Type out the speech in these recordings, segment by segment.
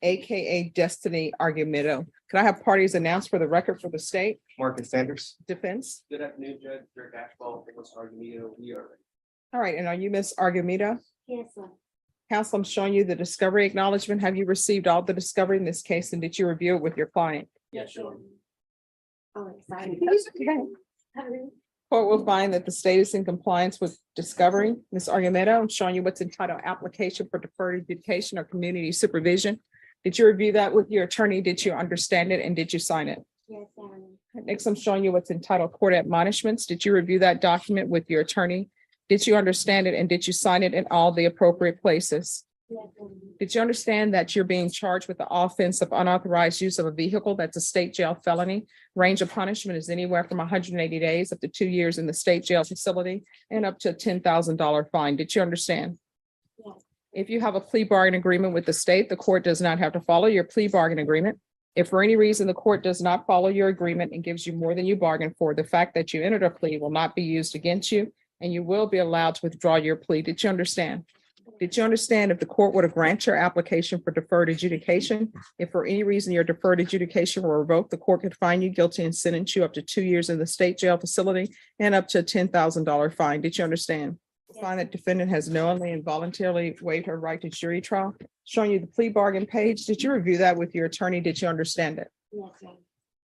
aka Destiny Argamento. Can I have parties announced for the record for the state Marcus Sanders. defense? Good afternoon, Judge. Dirk Ashball, Nicholas Argamito. We are ready. All right, and are you Miss Argamito? Yes, sir. Counsel, I'm showing you the discovery acknowledgement. Have you received all the discovery in this case, and did you review it with your client? Yes, sure. Oh, excited. Court will find that the state is in compliance with discovery. Ms. Argamento, I'm showing you what's entitled application for deferred adjudication or community supervision. Did you review that with your attorney? Did you understand it and did you sign it? Yes, sir. Next, I'm showing you what's entitled court admonishments. Did you review that document with your attorney? Did you understand it and did you sign it in all the appropriate places? Yes, sir. Did you understand that you're being charged with the offense of unauthorized use of a vehicle? That's a state jail felony. Range of punishment is anywhere from 180 days up to 2 years in the state jail facility and up to a $10,000 fine. Did you understand? Yes. If you have a plea bargain agreement with the state, the court does not have to follow your plea bargain agreement. If for any reason the court does not follow your agreement and gives you more than you bargained for, the fact that you entered a plea will not be used against you and you will be allowed to withdraw your plea. Did you understand? Did you understand if the court were to grant your application for deferred adjudication, if for any reason your deferred adjudication were revoked, the court could find you guilty and sentence you up to 2 years in the state jail facility and up to a $10,000 fine. Did you understand? Find that defendant has knowingly and voluntarily waived her right to jury trial. Showing you the plea bargain page. Did you review that with your attorney? Did you understand it? Yes, sir.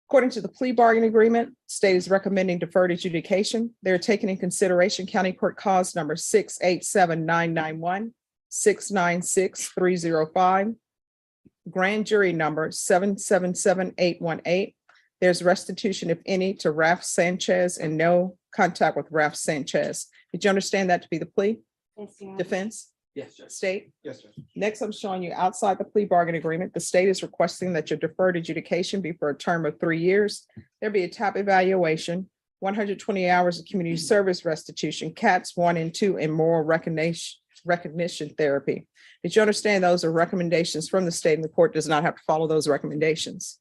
According to the plea bargain agreement, state is recommending deferred adjudication. They're taking in consideration county court cause number 687-991, 696-305, grand jury number 777-818. There's restitution, if any, to Ralph Sanchez and no contact with Ralph Sanchez. Did you understand that to be the plea? Yes, sir. Defense? Yes, Judge. State? Yes, sir. Next, I'm showing you outside the plea bargain agreement, the state is requesting that your deferred adjudication be for a term of 3 years. There be a TAP evaluation, 120 hours of community service restitution, CATS 1 and 2, and moral recognition therapy. Did you understand those are recommendations from the state and the court does not have to follow those recommendations?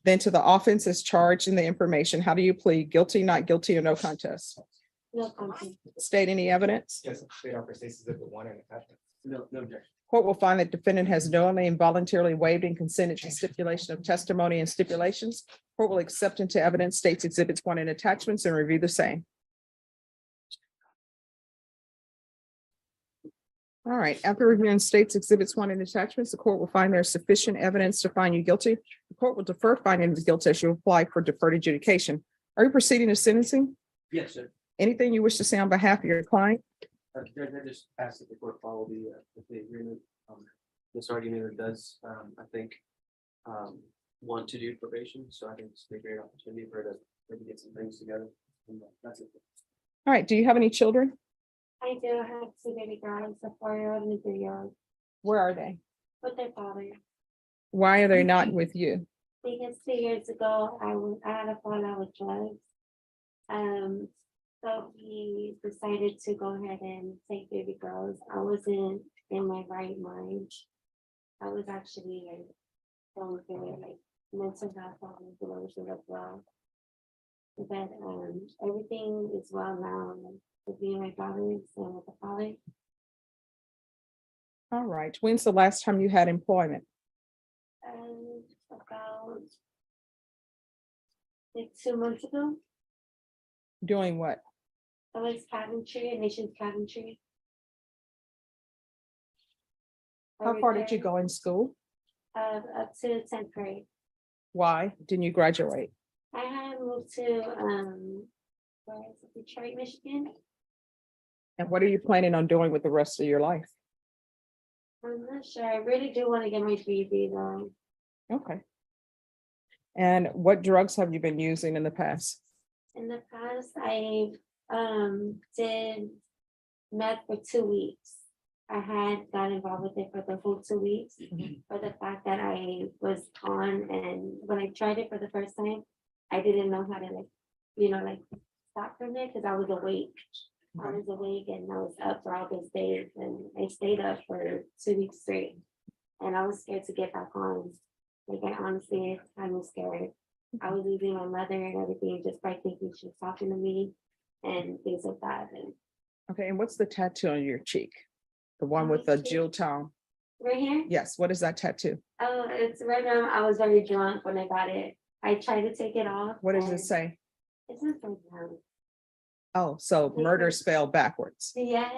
Then to the offense is charged in the information. How do you plead? Guilty, not guilty, or no contest? No comment. State any evidence? Yes, sir. State officer states exhibit 1 and attachment. No, no objection. Court will find that defendant has knowingly and voluntarily waived and consented to stipulation of testimony and stipulations. Court will accept into evidence states exhibits 1 and attachments and review the same. All right, after reviewing states exhibits 1 and attachments, the court will find there is sufficient evidence to find you guilty. The court will defer finding of guilt as you apply for deferred adjudication. Are you proceeding to sentencing? Yes, sir. Anything you wish to say on behalf of your client? Judge, I just asked that the court follow the agreement. This argument does, I think, want to do probation, so I think it's a great opportunity for her to maybe get some things together. And that's it. All right, do you have any children? I do have 2 baby girls, a 4-year-old and a 3-year-old, Where are they? with their father. Why are they not with you? Because 2 years ago, I had a fallout with drugs. So he decided to go ahead and take baby girls. I wasn't in my right mind. I was actually like going through like mental health problems, delusion as well. But everything is well now, like, with me and my daughters and with the father. All right, when's the last time you had employment? About like 2 months ago, Doing what? I was cabinetry, nation's cabinetry. How far did you go in school? Up to 10th grade. Why didn't you graduate? I had moved to where is it, Detroit, Michigan. And what are you planning on doing with the rest of your life? I'm not sure. I really do want to get my GED though. Okay. And what drugs have you been using in the past? In the past, I did meth for 2 weeks. I had got involved with it for the whole 2 weeks for the fact that I was on, and when I tried it for the first time, I didn't know how to like stop from it because I was awake. I was awake and I was up for all those days, and I stayed up for 2 weeks straight. And I was scared to get back on. Like I honestly, I was scared. I was losing my mother and everything just by thinking she was talking to me and things like that. And Okay, and what's the tattoo on your cheek? The one with the cheek? jewel tone? Right here? Yes, what is that tattoo? Oh, it's right now. I was very drunk when I got it. I tried to take it off. What does it and say? It's not so down. Oh, so murder spelled backwards. Yes,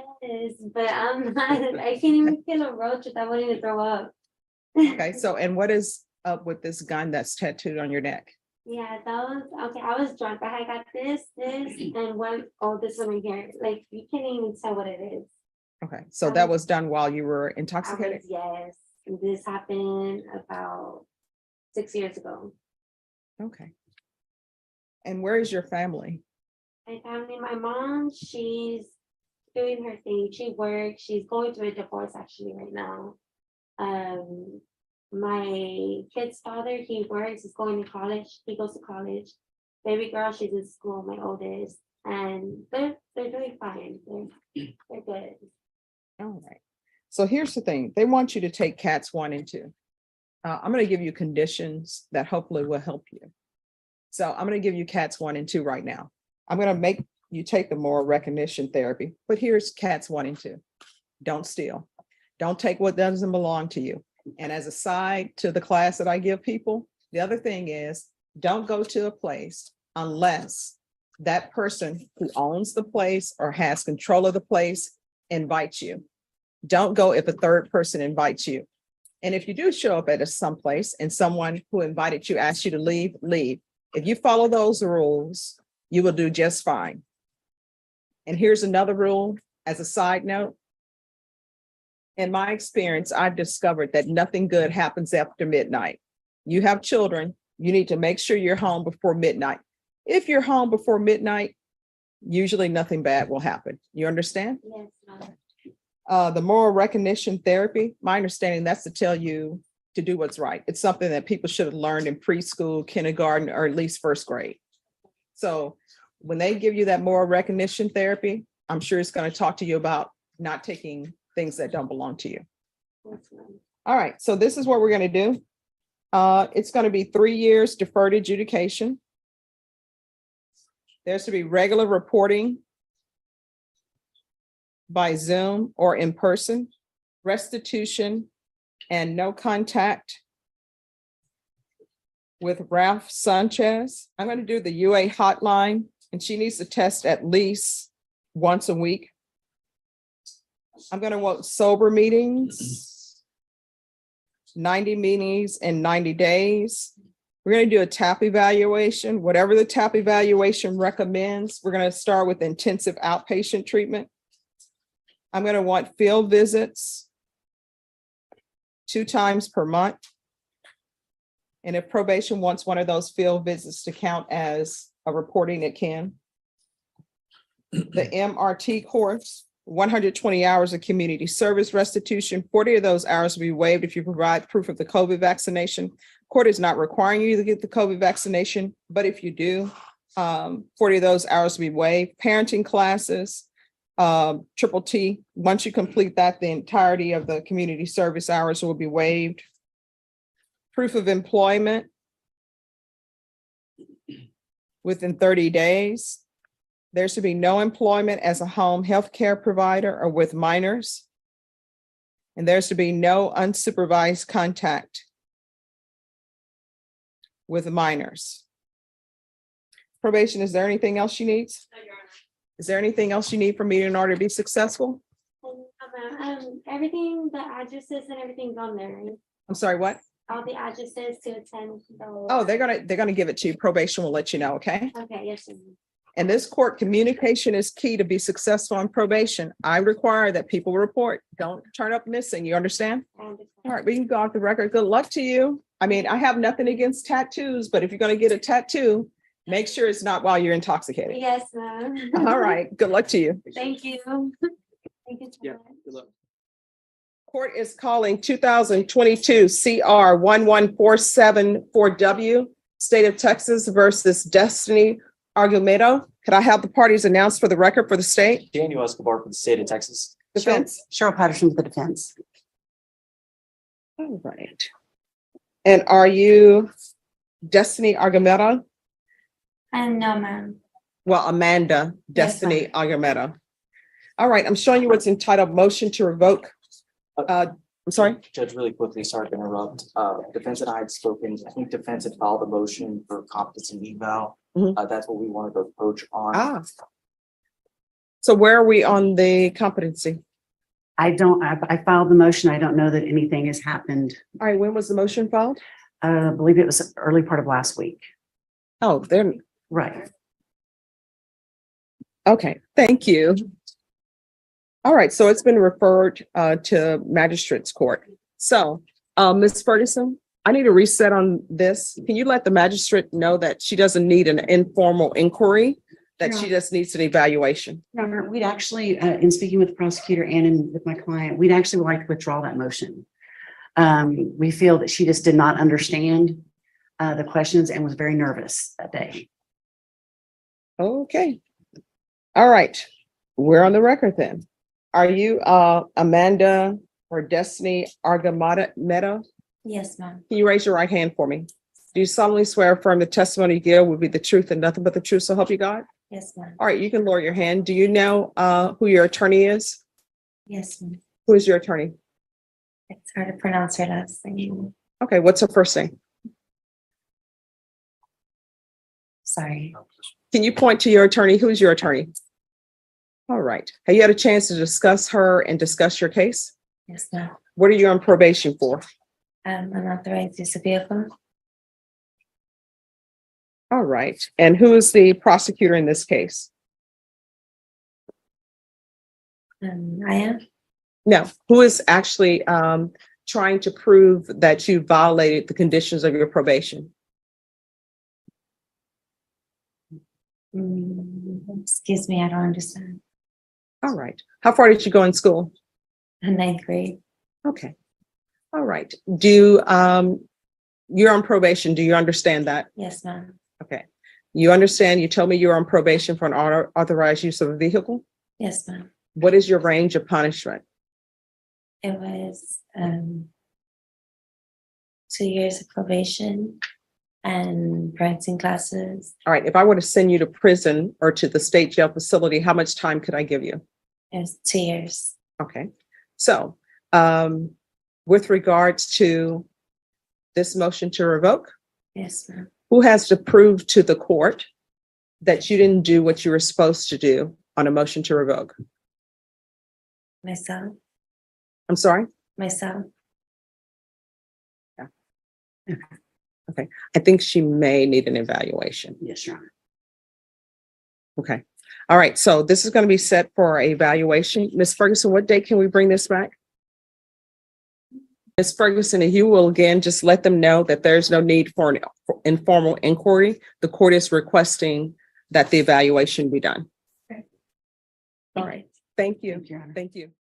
but I'm not, I can't even feel a roach without wanting to throw up. Okay, so and what is up with this gun that's tattooed on your neck? Yeah, that was, okay, I was drunk, but I got this, and one, oh, this one right here, like, you can't even tell what it is. Okay, so that was done while you were intoxicated? Yes, and this happened about 6 years ago. Okay. And where is your family? My family, my mom, she's doing her thing, she works, she's going through a divorce actually right now. My kid's father, he works, he's going to college, he goes to college. Baby girl, she's in school, my oldest, and they're doing fine, they're good. All right. So here's the thing. They want you to take cats 1 and 2. I'm going to give you conditions that hopefully will help you. So I'm going to give you cats 1 and 2 right now. I'm going to make you take the moral recognition therapy, but here's cats 1 and 2. Don't steal. Don't take what doesn't belong to you. And as a side to the class that I give people, the other thing is don't go to a place unless that person who owns the place or has control of the place invites you. Don't go if a third person invites you. And if you do show up at some place and someone who invited you asks you to leave, leave. If you follow those rules, you will do just fine. And here's another rule as a side note. In my experience, I've discovered that nothing good happens after midnight. You have children, you need to make sure you're home before midnight. If you're home before midnight, usually nothing bad will happen. You understand? Yes, ma'am. The moral recognition therapy, my understanding, that's to tell you to do what's right. It's something that people should have learned in preschool, kindergarten, or at least first grade. So when they give you that moral recognition therapy, I'm sure it's going to talk to you about not taking things that don't belong to you. Yes, ma'am. All right, so this is what we're going to do. It's going to be 3 years deferred adjudication. There's to be regular reporting by Zoom or in person, restitution, and no contact with Ralph Sanchez. I'm going to do the UA hotline, and she needs to test at least once a week. I'm going to want sober meetings, 90 meetings in 90 days. We're going to do a TAP evaluation. Whatever the TAP evaluation recommends, we're going to start with intensive outpatient treatment. I'm going to want field visits 2 times per month. And if probation wants one of those field visits to count as a reporting, it can. The MRT course, 120 hours of community service restitution. 40 of those hours will be waived if you provide proof of the COVID vaccination. Court is not requiring you to get the COVID vaccination, but if you do, 40 of those hours will be waived. Parenting classes, triple T. Once you complete that, the entirety of the community service hours will be waived. Proof of employment within 30 days. There should be no employment as a home health care provider or with minors. And there should be no unsupervised contact with minors. Probation, is there anything else she needs? Is there anything else you need from me in order to be successful? Everything, the addresses and everything's on there, right? I'm sorry, what? All the addresses to attend. Oh, they're gonna give it to you. Probation will let you know, okay? Okay, yes, ma'am. And this court communication is key to be successful on probation. I require that people report. Don't turn up missing. You understand? I understand. All right, we can go off the record. Good luck to you. I mean, I have nothing against tattoos, but if you're going to get a tattoo, make sure it's not while you're intoxicated. Yes, ma'am. All right, good luck to you. Thank you. Thank you so Yeah, much. good luck. Court is calling 2022 CR 11474W, State of Texas versus Destiny Argamento. Could I have the parties announced for the record for the state? Daniel Escobar for the state of Texas. Defense? Cheryl Patterson for the defense. All right. And are you Destiny Argamento? No, ma'am. Well, Amanda Yes, Destiny ma'am. Argamento. All right, I'm showing you what's entitled motion to revoke I'm sorry? Judge, really quickly, sorry to interrupt. Defense and I had spoken, I think defense had filed a motion for competency eval. Mhm. That's what we wanted to approach on. Ah. So where are we on the competency? I filed the motion. I don't know that anything has happened. All right, when was the motion filed? I believe it was early part of last week. Oh, then, Right. okay, thank you. All right, so it's been referred to magistrate's court. So, Ms. Ferguson, I need a reset on this. Can you let the magistrate know that she doesn't need an informal inquiry, that she just needs an evaluation? Your Honor, we'd actually, in speaking with the prosecutor and with my client, we'd actually like to withdraw that motion. We feel that she just did not understand the questions and was very nervous that day. Okay. All right, we're on the record then. Are you Amanda or Destiny Argamento? Yes, ma'am. Can you raise your right hand for me? Do you solemnly swear or affirm the testimony you give will be the truth and nothing but the truth, so help you God? Yes, ma'am. All right, you can lower your hand. Do you know who your attorney is? Yes, ma'am. Who is your attorney? It's hard to pronounce her last name. Okay, what's her first name? Sorry. Can you point to your attorney? Who's your attorney? All right. Have you had a chance to discuss her and discuss your case? Yes, ma'am. What are you on probation for? Unauthorized use of vehicle. All right. And who is the prosecutor in this case? I am. No, who is actually trying to prove that you violated the conditions of your probation? Excuse me, I don't understand. All right. How far did you go in school? Ninth grade. Okay. All right. You're on probation. Do you understand that? Yes, ma'am. Okay. You understand, you told me you're on probation for an unauthorized use of a vehicle? Yes, ma'am. What is your range of punishment? It was 2 years of probation and parenting classes. All right. If I were to send you to prison or to the state jail facility, how much time could I give you? It was 2 years. Okay. So, with regards to this motion to revoke, Yes, ma'am. who has to prove to the court that you didn't do what you were supposed to do on a motion to revoke? Myself. I'm sorry? Myself. Okay. I think she may need an evaluation. Yes, Your Honor. Okay. All right. So this is going to be set for a evaluation. Ms. Ferguson, what date can we bring this back? Ms. Ferguson, if you will again, just let them know that there's no need for an informal inquiry. The court is requesting that the evaluation be done. Okay. All right. Thank you. Thank you, Your Honor. Thank you.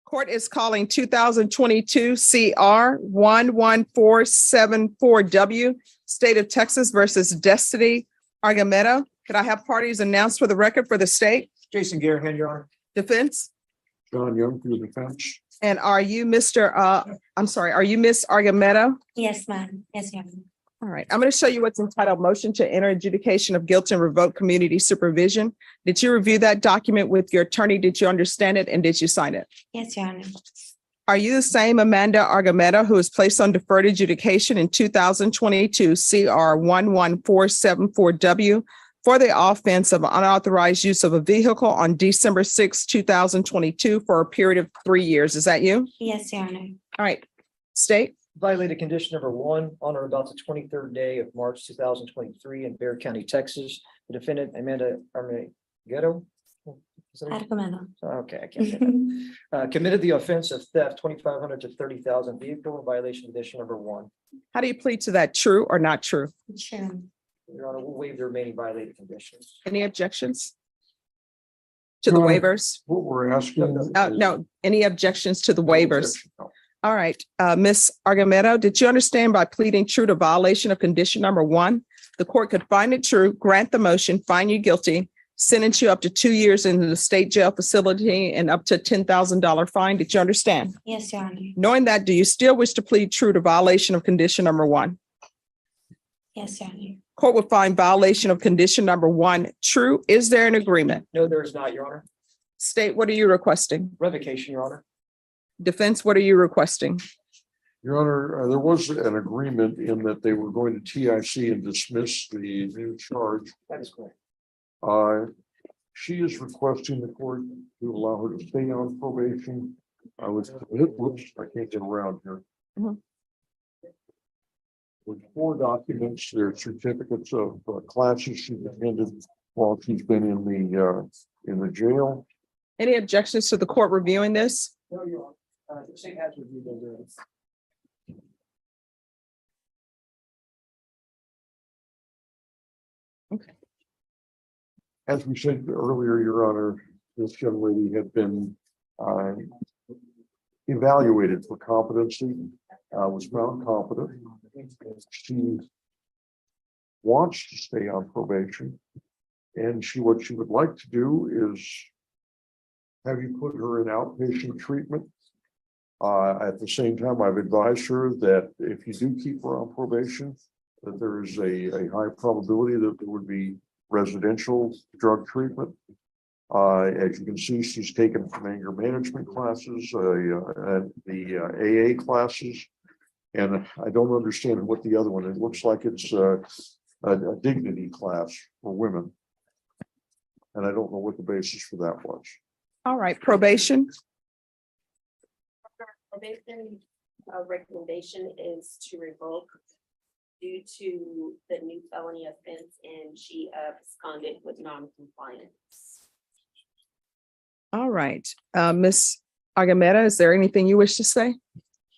Court is calling 2022 CR 11474W, State of Texas versus Destiny Argamento. Could I have parties announced for the record for the state? Jason Garahan, Your Honor. Defense? John Young for the defense. And are you are you Miss Argamento? Yes, ma'am. Yes, ma'am. All right, I'm going to show you what's entitled Motion to Enter Adjudication of Guilt and Revoke Community Supervision. Did you review that document with your attorney? Did you understand it? And did you sign it? Yes, Your Honor. Are you the same Amanda Argamento who was placed on deferred adjudication in 2022 CR 11474W for the offense of unauthorized use of a vehicle on December 6, 2022 for a period of 3 years? Is that you? Yes, Your Honor. All right, state. Violated condition number 1 on or about the 23rd day of March 2023 in Bexar County, Texas. The defendant, Amanda Argamento. Argamento. Okay, I can't say that. Committed the offense of theft, 2,500 to 30,000 vehicle in violation condition number 1. How do you plead to that? True or not true? Sure. Your Honor, we'll waive the remaining violated conditions. Any objections to the No. waivers? What we're asking. No, any objections to the waivers? No. All right, Ms. Argamento, did you understand by pleading true to violation of condition number 1, the court could find it true, grant the motion, find you guilty, sentence you up to 2 years into the state jail facility and up to $10,000 fine? Did you understand? Yes, Your Honor. Knowing that, do you still wish to plead true to violation of condition number 1? Yes, Your Honor. Court would find violation of condition number 1 true. Is there an agreement? No, there is not, Your Honor. State, what are you requesting? Revocation, Your Honor. Defense, what are you requesting? Your Honor, there was an agreement in that they were going to TIC and dismiss the new charge. That is correct. She is requesting the court to allow her to stay on probation. Whoops, I can't get around here. Mhm. With 4 documents, their certificates of classes she's attended while she's been in the jail. Any objections to the court reviewing this? No, Your Honor. The state has reviewed those. As we said earlier, Your Honor, this young lady had been evaluated for competency, was found competent. She wants to stay on probation, and what she would like to do is have you put her in outpatient treatment. At the same time, I've advised her that if you do keep her on probation, that there is a high probability that there would be residential drug treatment. As you can see, she's taken some anger management classes, the AA classes, and I don't understand what the other one. It looks like it's a dignity class for women, and I don't know what the basis for that was. All right, probation. Probation recommendation is to revoke due to the new felony offense, and she absconded with non-compliance. All right, Ms. Argamento, is there anything you wish to say?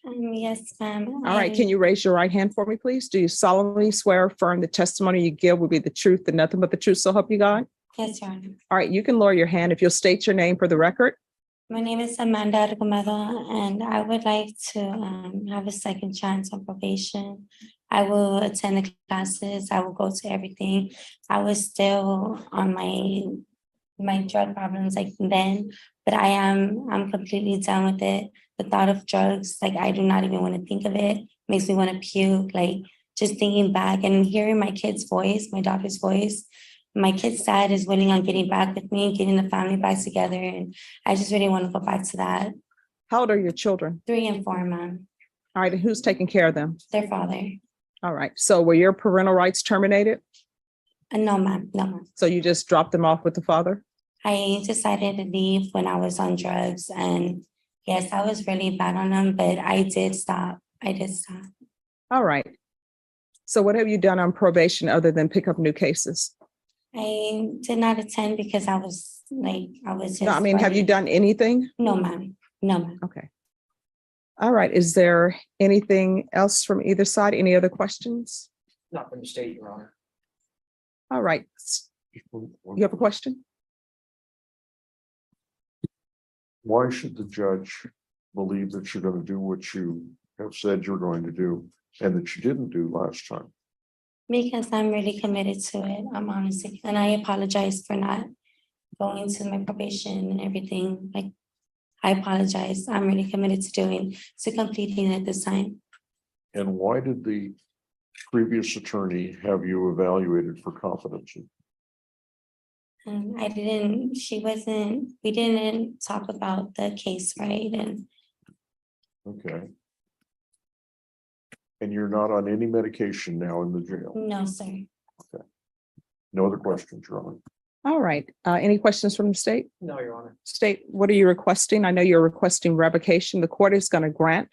Yes, ma'am. All right, can you raise your right hand for me, please? Do you solemnly swear or affirm the testimony you give will be the truth and nothing but the truth, so help you God? Yes, Your Honor. All right, you can lower your hand if you'll state your name for the record. My name is Amanda Argamento, and I would like to have a second chance on probation. I will attend the classes. I will go to everything. I was still on my drug problems like then, but I'm completely done with it. The thought of drugs, like I do not even want to think of it. Makes me want to puke. Like just thinking back and hearing my kid's voice, my daughter's voice. My kid's dad is willing on getting back with me, getting the family back together, and I just really want to go back to that. How old are your children? 3 and 4, ma'am. All right, and who's taking care of them? Their father. All right, so were your parental rights terminated? No, ma'am. No, ma'am. So you just dropped them off with the father? I decided to leave when I was on drugs, and yes, I was really bad on them, but I did stop. All right. So what have you done on probation other than pick up new cases? I did not attend because I was just. No, I mean, have you done anything? No, ma'am. No, ma'am. Okay. All right, is there anything else from either side? Any other questions? Not from the state, Your Honor. All right, you have a question? Why should the judge believe that you're going to do what you have said you're going to do and that you didn't do last time? Because I'm really committed to it. I'm honestly, and I apologize for not going to my probation and everything. Like, I apologize. I'm really committed to completing it this time. And why did the previous attorney have you evaluated for competency? And we didn't talk about the case, right? And Okay. And you're not on any medication now in the jail? no, sir. No other questions, Your Honor? All right, any questions from the state? No, Your Honor. State, what are you requesting? I know you're requesting revocation. The court is going to grant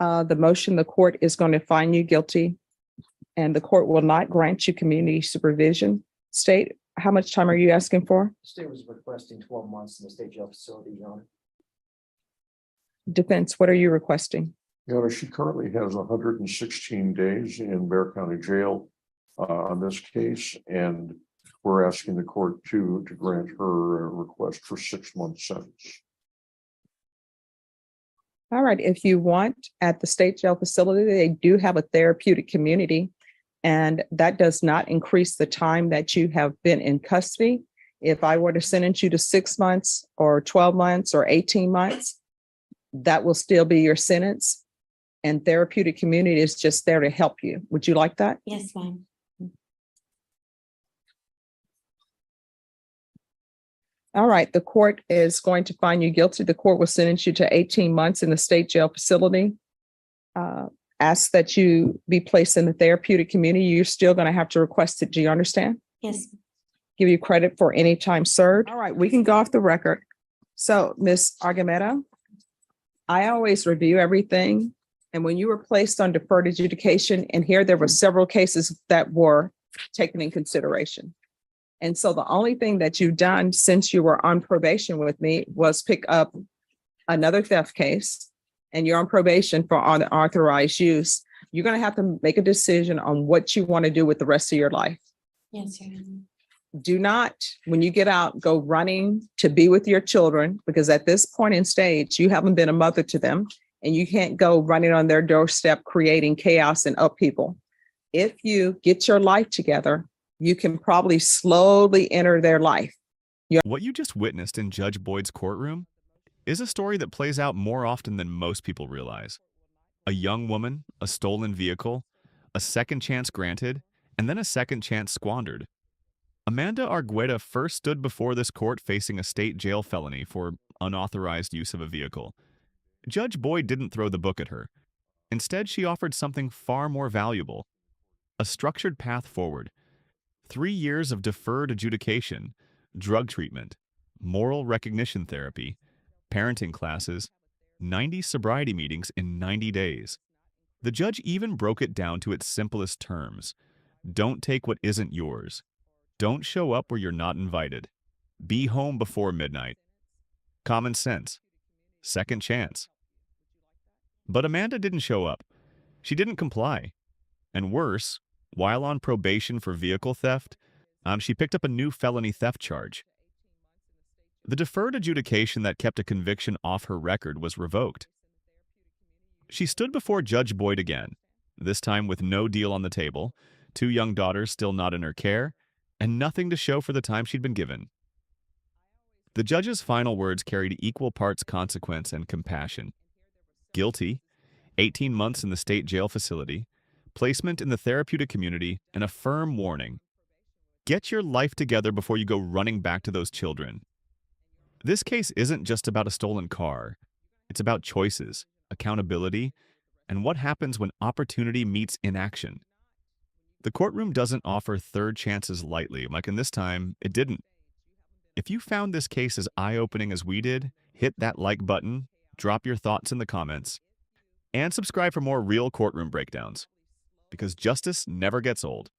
the motion. The court is going to find you guilty, and the court will not grant you community supervision. State, how much time are you asking for? The state was requesting 12 months in the state jail facility, Your Honor. Defense, what are you requesting? Your Honor, she currently has 116 days in Bexar County Jail on this case, and we're asking the court to grant her a request for 6-month sentence. All right, if you want, at the state jail facility, they do have a therapeutic community, and that does not increase the time that you have been in custody. If I were to sentence you to 6 months or 12 months or 18 months, that will still be your sentence. And therapeutic community is just there to help you. Would you like that? Yes, ma'am. All right, the court is going to find you guilty. The court will sentence you to 18 months in the state jail facility. Ask that you be placed in the therapeutic community. You're still going to have to request it. Do you understand? Yes. Give you credit for any time served. All right, we can go off the record. So, Ms. Argamento, I always review everything. And when you were placed on deferred adjudication, and here there were several cases that were taken in consideration. And so the only thing that you've done since you were on probation with me was pick up another theft case, and you're on probation for unauthorized use. You're going to have to make a decision on what you want to do with the rest of your life. Yes, Your Honor. Do not, when you get out, go running to be with your children, because at this point in stage, you haven't been a mother to them, and you can't go running on their doorstep, creating chaos and upheaval. If you get your life together, you can probably slowly enter their life. What you just witnessed in Judge Boyd's courtroom is a story that plays out more often than most people realize. A young woman, a stolen vehicle, a second chance granted, and then a second chance squandered. Amanda Argueta first stood before this court facing a state jail felony for unauthorized use of a vehicle. Judge Boyd didn't throw the book at her. Instead, she offered something far more valuable: a structured path forward. 3 years of deferred adjudication, drug treatment, moral recognition therapy, parenting classes, 90 sobriety meetings in 90 days. The judge even broke it down to its simplest terms. Don't take what isn't yours. Don't show up where you're not invited. Be home before midnight. Common sense. Second chance. But Amanda didn't show up. She didn't comply. And worse, while on probation for vehicle theft, she picked up a new felony theft charge. The deferred adjudication that kept a conviction off her record was revoked. She stood before Judge Boyd again, this time with no deal on the table, 2 young daughters still not in her care, and nothing to show for the time she'd been given. The judge's final words carried equal parts consequence and compassion. Guilty, 18 months in the state jail facility, placement in the therapeutic community, and a firm warning: get your life together before you go running back to those children. This case isn't just about a stolen car. It's about choices, accountability, and what happens when opportunity meets inaction. The courtroom doesn't offer third chances lightly, like in this time, it didn't. If you found this case as eye-opening as we did, hit that like button, drop your thoughts in the comments, and subscribe for more real courtroom breakdowns, because justice never gets old.